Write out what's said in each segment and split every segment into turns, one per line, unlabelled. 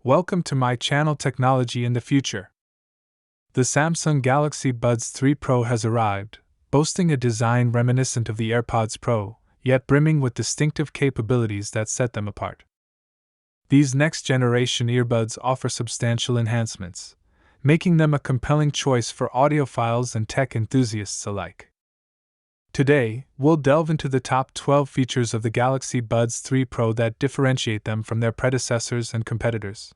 Welcome to my channel Technology in the Future. The Samsung Galaxy Buds 3 Pro has arrived, boasting a design reminiscent of the AirPods Pro, yet brimming with distinctive capabilities that set them apart. These next-generation earbuds offer substantial enhancements, making them a compelling choice for audiophiles and tech enthusiasts alike. Today, we'll delve into the top 12 features of the Galaxy Buds 3 Pro that differentiate them from their predecessors and competitors.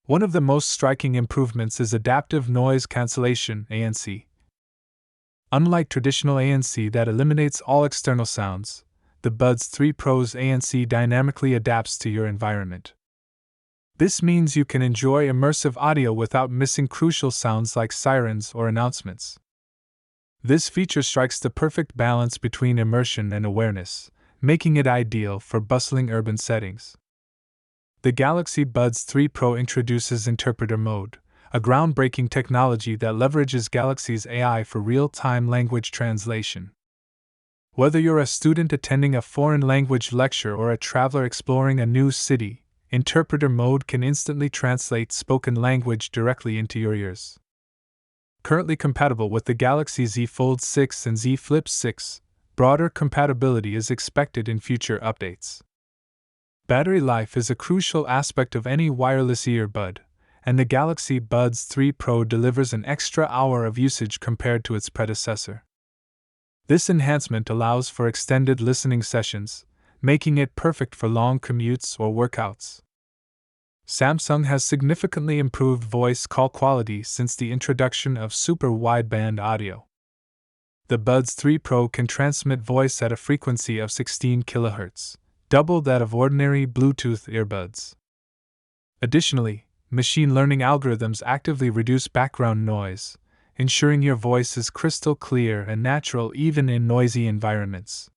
One of the most striking improvements is Adaptive Noise Cancellation (ANC). Unlike traditional ANC that eliminates all external sounds, the Buds 3 Pro's ANC dynamically adapts to your environment. This means you can enjoy immersive audio without missing crucial sounds like sirens or announcements. This feature strikes the perfect balance between immersion and awareness, making it ideal for bustling urban settings. The Galaxy Buds 3 Pro introduces Interpreter Mode, a groundbreaking technology that leverages Galaxy's AI for real-time language translation. Whether you're a student attending a foreign language lecture or a traveler exploring a new city, Interpreter Mode can instantly translate spoken language directly into your ears. Currently compatible with the Galaxy Z Fold 6 and Z Flip 6, broader compatibility is expected in future updates. Battery life is a crucial aspect of any wireless earbud, and the Galaxy Buds 3 Pro delivers an extra hour of usage compared to its predecessor. This enhancement allows for extended listening sessions, making it perfect for long commutes or workouts. Samsung has significantly improved voice call quality since the introduction of super wideband audio. The Buds 3 Pro can transmit voice at a frequency of 16 kHz, double that of ordinary Bluetooth earbuds. Additionally, machine learning algorithms actively reduce background noise, ensuring your voice is crystal clear and natural even in noisy environments.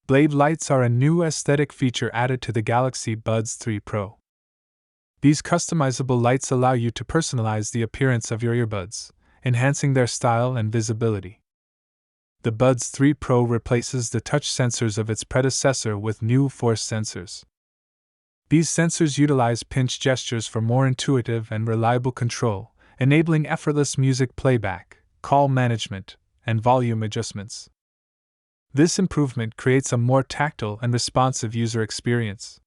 Blade lights are a new aesthetic feature added to the Galaxy Buds 3 Pro. These customizable lights allow you to personalize the appearance of your earbuds, enhancing their style and visibility. The Buds 3 Pro replaces the touch sensors of its predecessor with new force sensors. These sensors utilize pinch gestures for more intuitive and reliable control, enabling effortless music playback, call management, and volume adjustments. This improvement creates a more tactile and responsive user experience.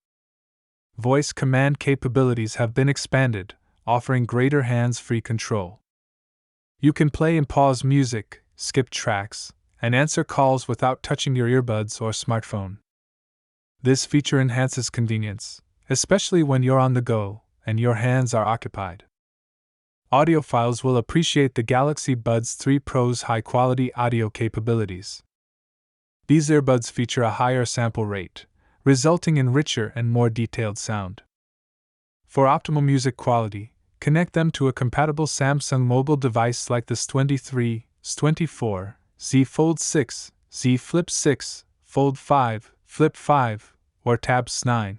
Voice command capabilities have been expanded, offering greater hands-free control. You can play and pause music, skip tracks, and answer calls without touching your earbuds or smartphone. This feature enhances convenience, especially when you're on the go and your hands are occupied. Audiophiles will appreciate the Galaxy Buds 3 Pro's high-quality audio capabilities. These earbuds feature a higher sample rate, resulting in richer and more detailed sound. For optimal music quality, connect them to a compatible Samsung mobile device like the S23, S24, Z Fold 6, Z Flip 6, Fold 5, Flip 5, or Tabs 9.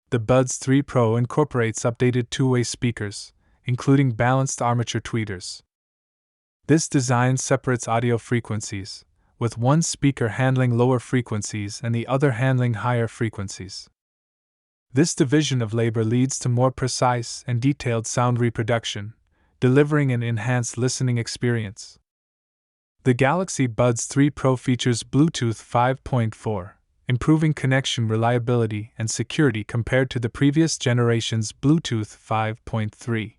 The Buds 3 Pro incorporates updated two-way speakers, including balanced armature tweeters. This design separates audio frequencies, with one speaker handling lower frequencies and the other handling higher frequencies. This division of labor leads to more precise and detailed sound reproduction, delivering an enhanced listening experience. The Galaxy Buds 3 Pro features Bluetooth 5.4, improving connection reliability and security compared to the previous generation's Bluetooth 5.3.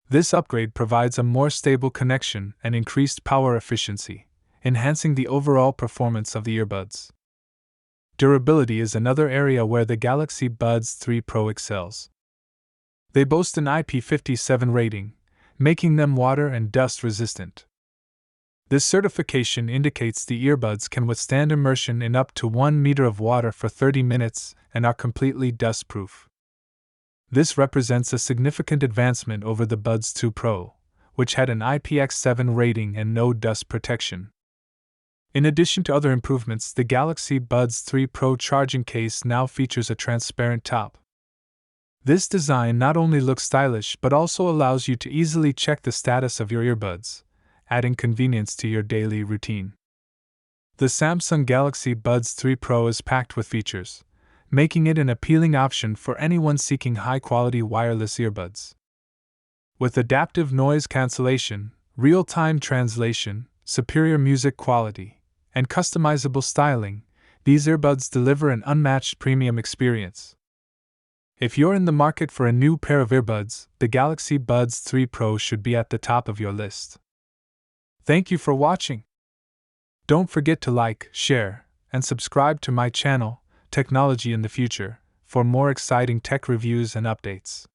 This upgrade provides a more stable connection and increased power efficiency, enhancing the overall performance of the earbuds. Durability is another area where the Galaxy Buds 3 Pro excels. They boast an IP57 rating, making them water and dust resistant. This certification indicates the earbuds can withstand immersion in up to 1 meter of water for 30 minutes and are completely dust-proof. This represents a significant advancement over the Buds 2 Pro, which had an IPX7 rating and no dust protection. In addition to other improvements, the Galaxy Buds 3 Pro charging case now features a transparent top. This design not only looks stylish but also allows you to easily check the status of your earbuds, adding convenience to your daily routine. The Samsung Galaxy Buds 3 Pro is packed with features, making it an appealing option for anyone seeking high-quality wireless earbuds. With adaptive noise cancellation, real-time translation, superior music quality, and customizable styling, these earbuds deliver an unmatched premium experience. If you're in the market for a new pair of earbuds, the Galaxy Buds 3 Pro should be at the top of your list. Thank you for watching. Don't forget to like, share, and subscribe to my channel, Technology in the Future, for more exciting tech reviews and updates.